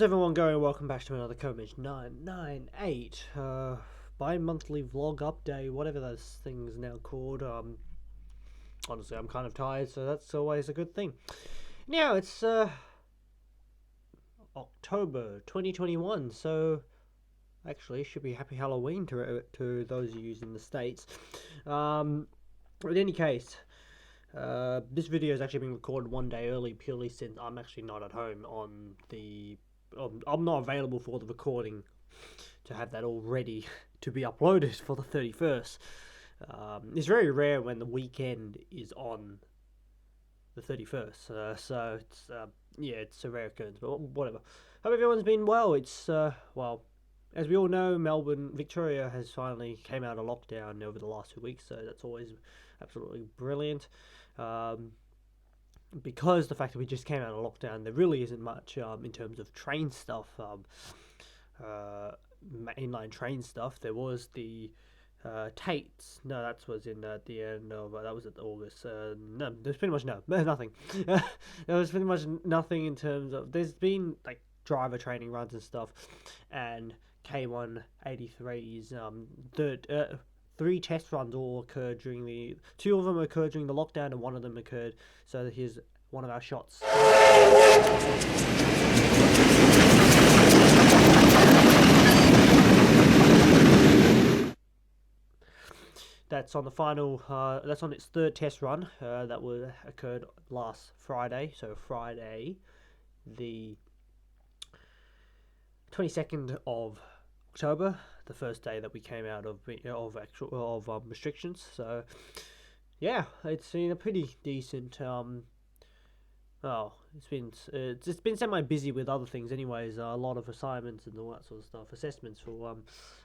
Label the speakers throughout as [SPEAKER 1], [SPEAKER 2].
[SPEAKER 1] How's everyone going? Welcome back to another Comeng998 bi-monthly vlog update, whatever those things now called. Honestly, I'm kind of tired, so that's always a good thing. Now it's October 2021, so actually should be happy Halloween to those of you in the States. In any case, this video is actually being recorded one day early purely since I'm actually not at home on the I'm not available for the recording to have that all ready to be uploaded for the 31st. It's very rare when the weekend is on the 31st, so it's yeah, it's a rare occurrence, but whatever. Hope everyone's been well. It's well, as we all know, Melbourne, Victoria has finally came out of lockdown over the last 2 weeks, so that's always absolutely brilliant. Because the fact that we just came out of lockdown, there really isn't much in terms of train stuff, mainline train stuff. There was the Tates. No, that was in the end of that was at August. No, there's pretty much nothing. There was pretty much nothing in terms of. There's been like driver training runs and stuff, and K183's third. 3 test runs all occurred during the... 2 of them occurred during the lockdown and 1 of them occurred. So here's one of our shots. That's on the final... that's on its 3rd test run. That occurred last Friday. So Friday, the 22nd of October, the first day that we came out of restrictions. So yeah, it's been a pretty decent it's been semi busy with other things anyways, a lot of assignments and all that sort of stuff, assessments for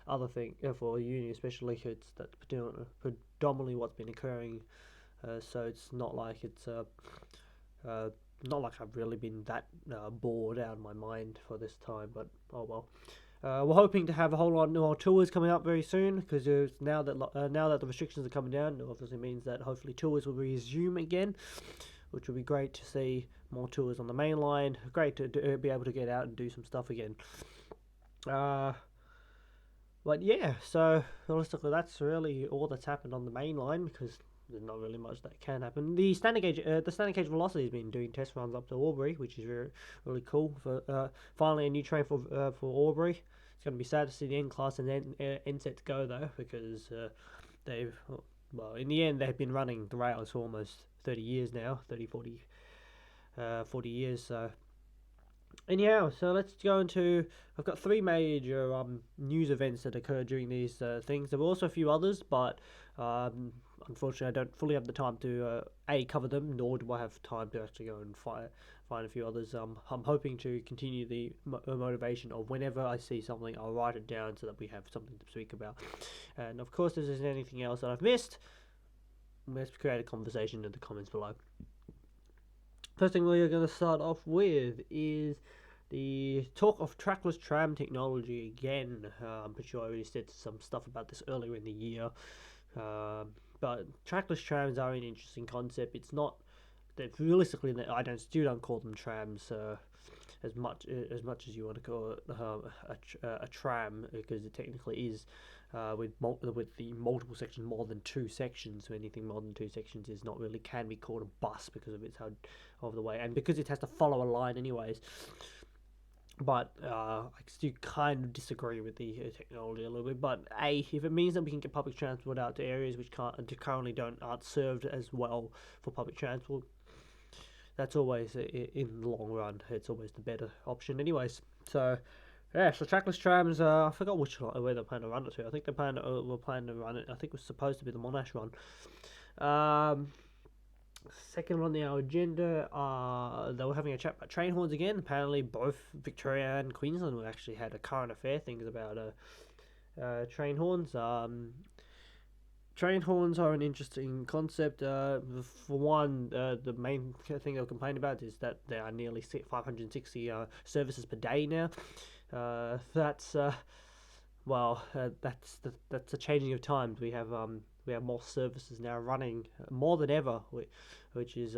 [SPEAKER 1] other thing for uni especially. It's that's predominantly what's been occurring, so it's not like it's not like I've really been that bored out of my mind for this time, but oh well. We're hoping to have a whole lot more tours coming up very soon, because now that the restrictions are coming down, it obviously means that hopefully tours will resume again, which will be great to see more tours on the main line. Great to be able to get out and do some stuff again. But yeah, so realistically, that's really all that's happened on the main line, because there's not really much that can happen. The standard gauge velocity has been doing test runs up to Albury, which is really cool. For finally a new train for Albury. It's going to be sad to see the N class and NSET go though, because they've in the end they've been running the rails for almost 30 years now, 40 years. So anyhow, so let's go into. I've got 3 major news events that occurred during these things. There were also a few others, but unfortunately, I don't fully have the time to cover them, nor do I have time to actually go and find a few others. I'm hoping to continue the motivation of whenever I see something, I'll write it down so that we have something to speak about. And of course, if there's anything else that I've missed, let's create a conversation in the comments below. First thing we're going to start off with is the talk of trackless tram technology again. I'm pretty sure I already said some stuff about this earlier in the year. But trackless trams are an interesting concept. It's not that realistically, I still don't call them trams as much as you want to call it a tram, because it technically is with the multiple sections, more than 2 sections. So anything more than 2 sections is not really can be called a bus because of its how over the way, and because it has to follow a line anyways. But I still kind of disagree with the technology a little bit. But if it means that we can get public transport out to areas which currently aren't served as well for public transport, that's always in the long run. It's always the better option, anyways. So yeah, so trackless trams. I forgot where they plan to run it to. I think they were planning to run it. I think it was supposed to be the Monash run. Second on our agenda, they were having a chat about train horns again. Apparently both Victoria and Queensland actually had a current affair things about train horns. Train horns are an interesting concept. For one, the main thing they'll complain about is that there are nearly 560 services per day now. That's a changing of times. We have more services now running more than ever, which is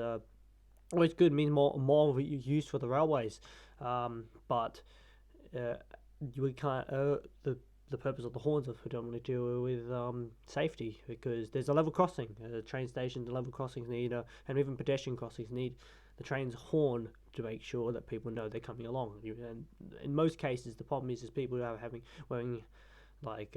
[SPEAKER 1] always good. Means more use for the railways. But we can't. The purpose of the horns are predominantly to do with safety, because there's a level crossing. Train stations, level crossings need, and even pedestrian crossings need the train's horn to make sure that people know they're coming along. And in most cases, the problem is people are wearing like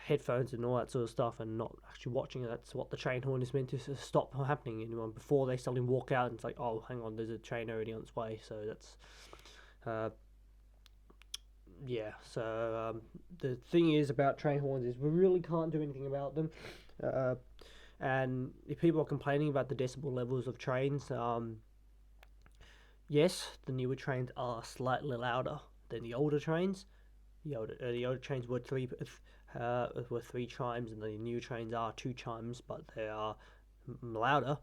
[SPEAKER 1] headphones and all that sort of stuff, and not actually watching it. That's what the train horn is meant to stop happening. And before they suddenly walk out, and it's like, oh, hang on, there's a train already on its way. So that's yeah. So the thing is about train horns is we really can't do anything about them. And if people are complaining about the decibel levels of trains, yes, the newer trains are slightly louder than the older trains. The older trains were 3 chimes, and the new trains are 2 chimes, but they are louder.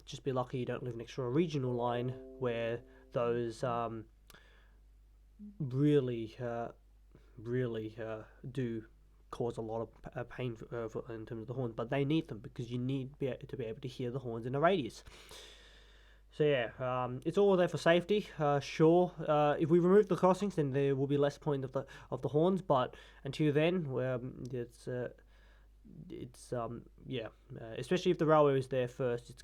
[SPEAKER 1] Just be lucky you don't live next to a regional line where those really do cause a lot of pain in terms of the horns, but they need them because you need to be able to hear the horns in a radius. So yeah, it's all there for safety. Sure, if we remove the crossings, then there will be less point of the horns. But until then, yeah, especially if the railway is there first, you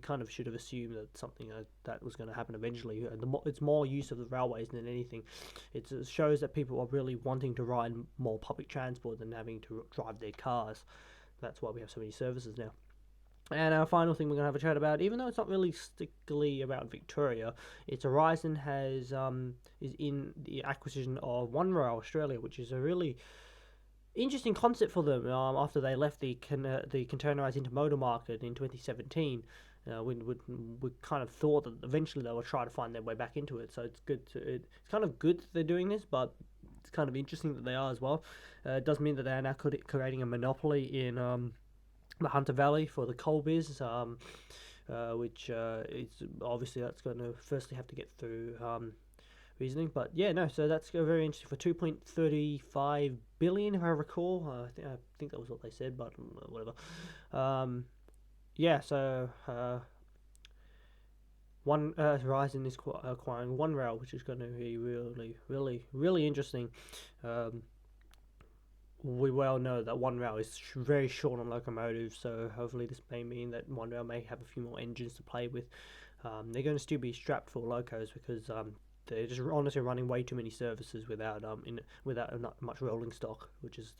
[SPEAKER 1] kind of should have assumed that something that was going to happen eventually. It's more use of the railways than anything. It shows that people are really wanting to ride more public transport than having to drive their cars. That's why we have so many services now. And our final thing we're going to have a chat about, even though it's not really strictly about Victoria, it's Horizon is in the acquisition of One Rail Australia, which is a really interesting concept for them after they left the containerized intermodal market in 2017. We kind of thought that eventually they will try to find their way back into it. So it's kind of good that they're doing this, but it's kind of interesting that they are as well. It does mean that they are now creating a monopoly in the Hunter Valley for the coal biz, which is obviously that's going to firstly have to get through reasoning. But yeah, no, so that's very interesting for 2.35 billion, if I recall. I think that was what they said, but whatever. Yeah, so Horizon is acquiring One Rail, which is going to be really interesting. We well know that One Rail is very short on locomotives, so hopefully this may mean that One Rail may have a few more engines to play with. They're going to still be strapped for locos because they're just honestly running way too many services without not much rolling stock, which is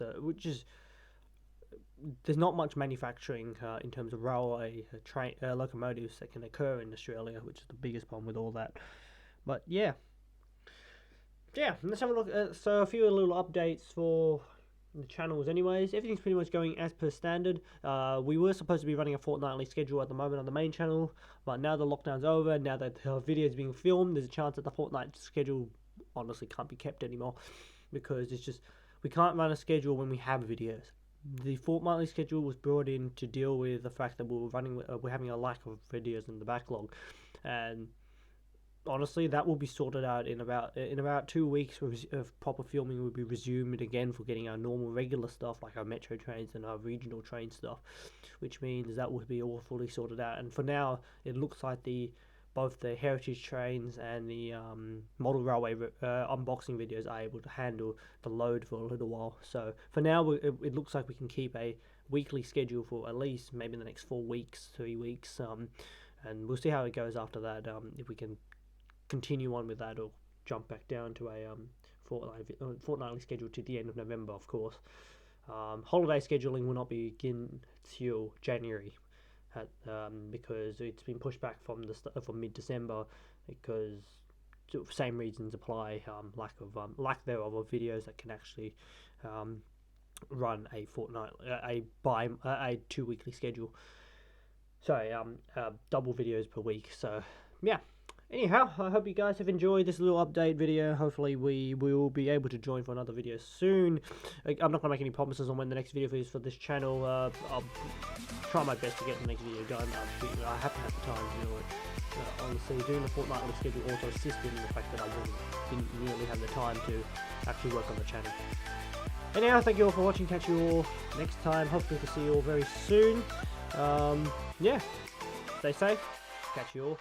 [SPEAKER 1] there's not much manufacturing in terms of railway train locomotives that can occur in Australia, which is the biggest problem with all that. But yeah, let's have a look. So a few little updates for the channels anyways. Everything's pretty much going as per standard. We were supposed to be running a fortnightly schedule at the moment on the main channel, but now the lockdown's over, now that the video is being filmed, there's a chance that the fortnight schedule honestly can't be kept anymore, because it's just we can't run a schedule when we have videos. The fortnightly schedule was brought in to deal with the fact that we're having a lack of videos in the backlog, and honestly, that will be sorted out in about 2 weeks. Of proper filming will be resumed again for getting our normal regular stuff like our metro trains and our regional train stuff, which means that will be all fully sorted out. And for now, it looks like both the heritage trains and the model railway unboxing videos are able to handle the load for a little while. So for now, it looks like we can keep a weekly schedule for at least maybe the next 4 weeks, 3 weeks, and we'll see how it goes after that. If we can continue on with that or jump back down to a fortnightly schedule to the end of November, of course. Holiday scheduling will not begin till January, because it's been pushed back from mid-December, because same reasons apply. Lack thereof of videos that can actually run a a 2 weekly schedule. Sorry, double videos per week. So yeah. Anyhow, I hope you guys have enjoyed this little update video. Hopefully we will be able to join for another video soon. I'm not going to make any promises on when the next video is for this channel. I'll try my best to get the next video done. I haven't had the time to do it. Honestly, doing the fortnightly schedule also assisted in the fact that I didn't really have the time to actually work on the channel. Anyhow, thank you all for watching. Catch you all next time. Hopefully to see you all very soon. Yeah, stay safe. Catch you all